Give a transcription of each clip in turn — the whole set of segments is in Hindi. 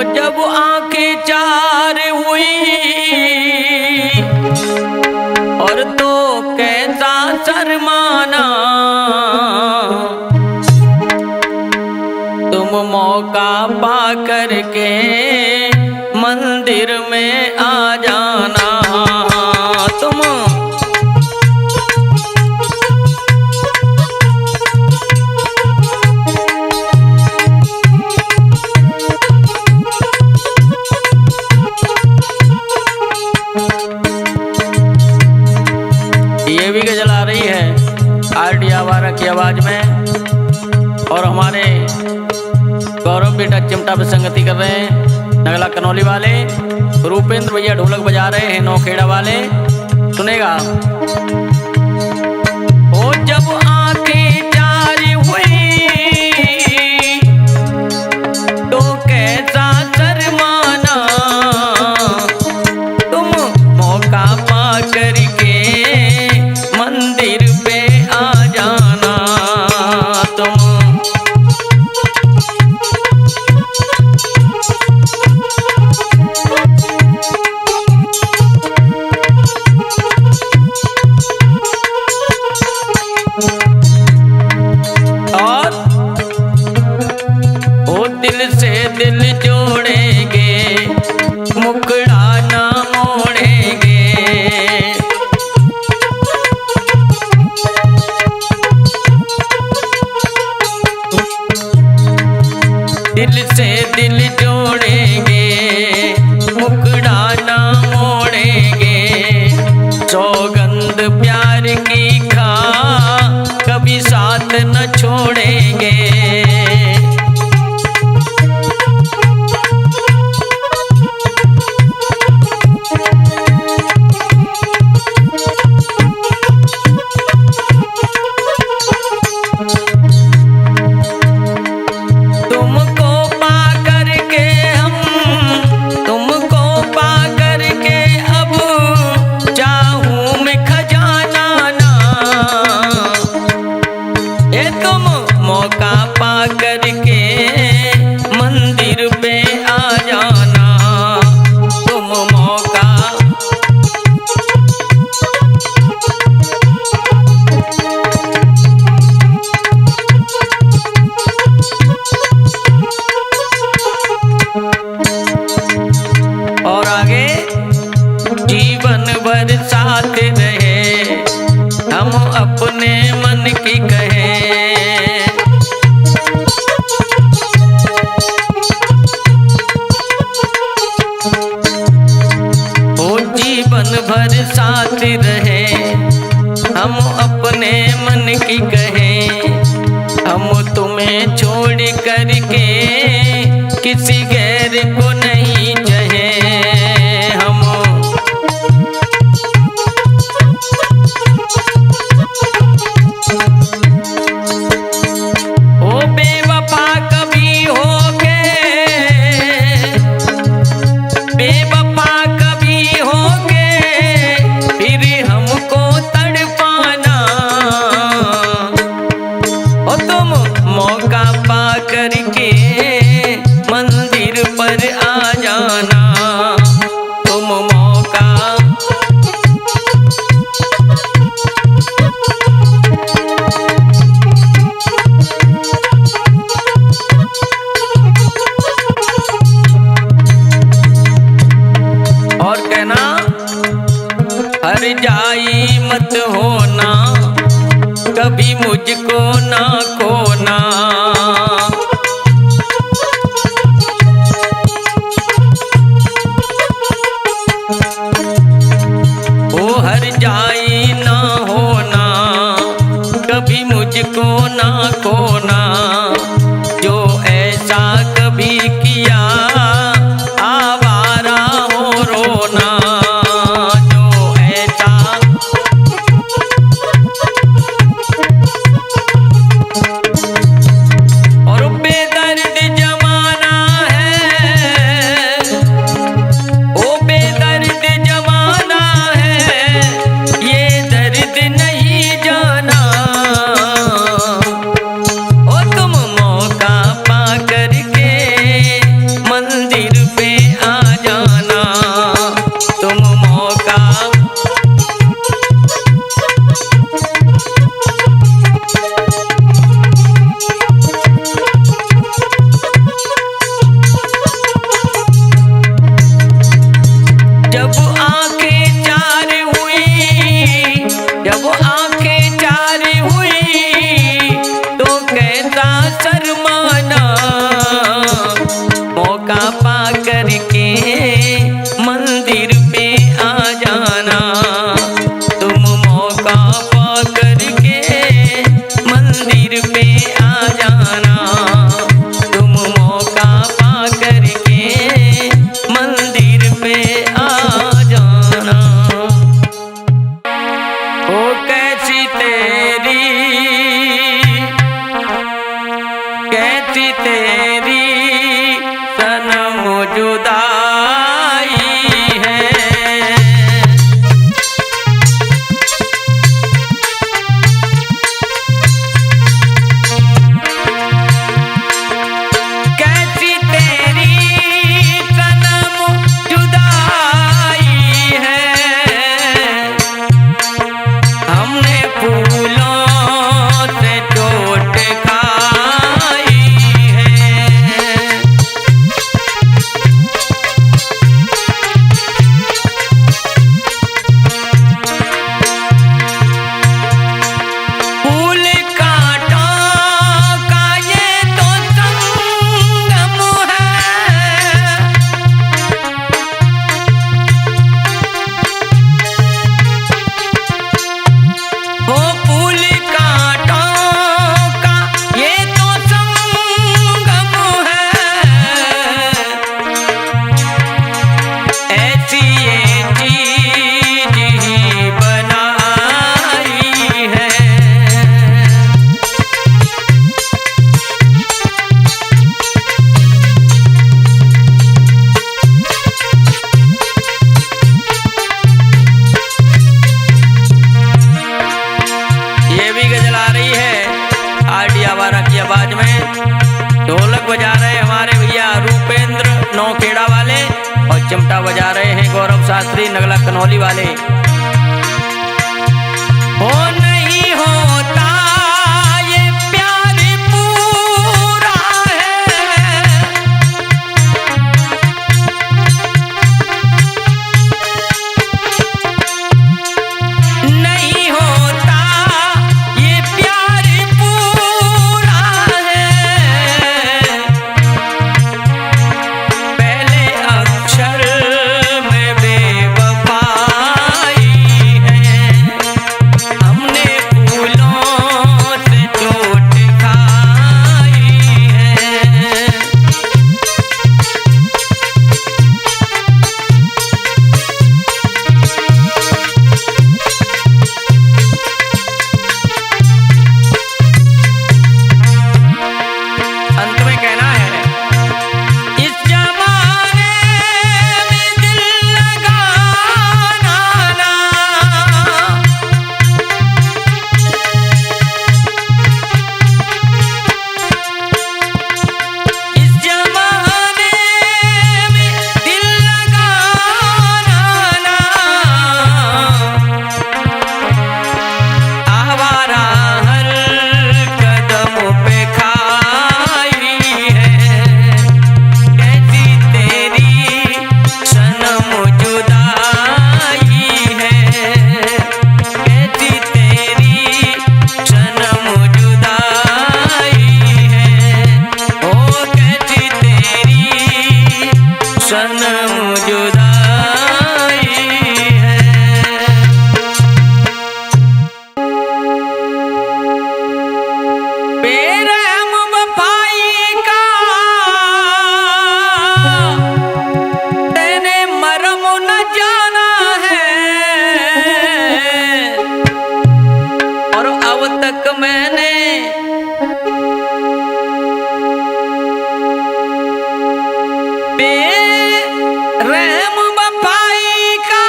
जब आंखें चार हुई और तो कैसा शर्माना, तुम मौका पा करके मंदिर में आ जाना। तुम ये भी गजल आ रही है आरडी आवारा की आवाज में, और हमारे गौरव बेटा चिमटा पे संगति कर रहे हैं, नगला कनौली वाले रूपेंद्र भैया ढोलक बजा रहे हैं, नौखेड़ा वाले। सुनेगा। ओ जब आंखें चार हुई तो कैसा शर्माना, तुम मौका पा करके मंदिर पे आ जाना। तुम दिल से दिल जोड़ेंगे, मुखड़ा ना मोड़ेंगे। दिल से दिल जोड़ेंगे, मुखड़ा ना मोड़ेंगे। सौगंध प्यार की खा कभी साथ न छोड़ेंगे। मौका पा करके मंदिर पे आ जाना। तुम मौका और आगे जीवन भर साथ रहे, हम अपने मन की कहे। जीवन भर साथ रहे, हम अपने मन की कहे। हम तुम्हें छोड़ करके किसी गैर को नहीं चाहे। हम ओ बेवफा कभी होगे, बेवफा मौका पा करके मंदिर पर आ कैसी तेरी सनम जुदाई है। कैसी तेरी सनम जुदाई है। हमने फूलों से चोट खाई है। फूल कांटों का ये तो संगम है। वो फूल कांटों का ये तो संगम है। ऐसी ये चीज ही बनाई है। ये भी गजल आ रही है आरडी आवारा की आवाज में। ढोलक बजा रहे हमारे भैया रूपेंद्र नौखेड़ा वाले और चिमटा बजा रहे हैं गौरव शास्त्री नगला कनौली वाले। हो नहीं होता ये प्यार पूरा है। नहीं होता ये प्यार पूरा है। पहले अक्षर में बेवफाई है। हमने फूलों से चोट खाई है। अंत में कहना है, इस जमाने में दिल लगाना ना। इस जमाने में दिल लगाना ना। आवारा हर कदम पे खाई है। कैसी तेरी सनम जुदाई है। कैसी तेरी सनम जुदाई है। ओ कैसी तेरी सनम जुदाई है। बेरहम वफाई का तेने मरम न जाना है। और अब तक मैंने बेरहम वफाई का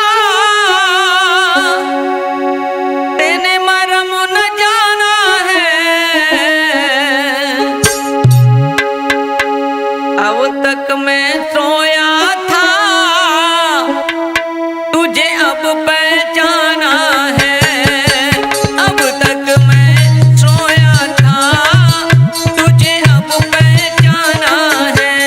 तेने मरम न जाना है। अब तक मैं सोया था तुझे अब पहचाना है। अब तक मैं सोया था तुझे अब पहचाना है।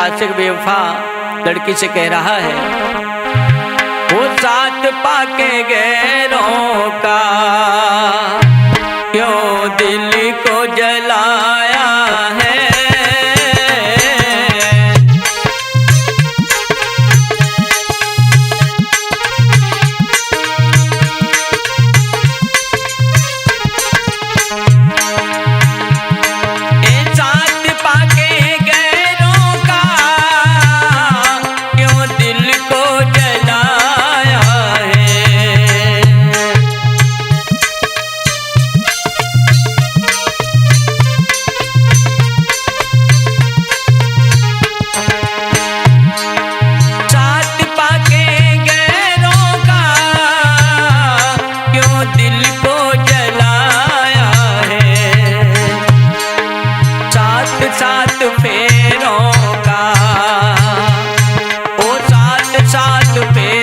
आशिक बेवफा लड़की से कह रहा है, वो साथ पाके गैरों का क्यों दिल को जलाया है। फेरों का, ओ साथ साथ फेरों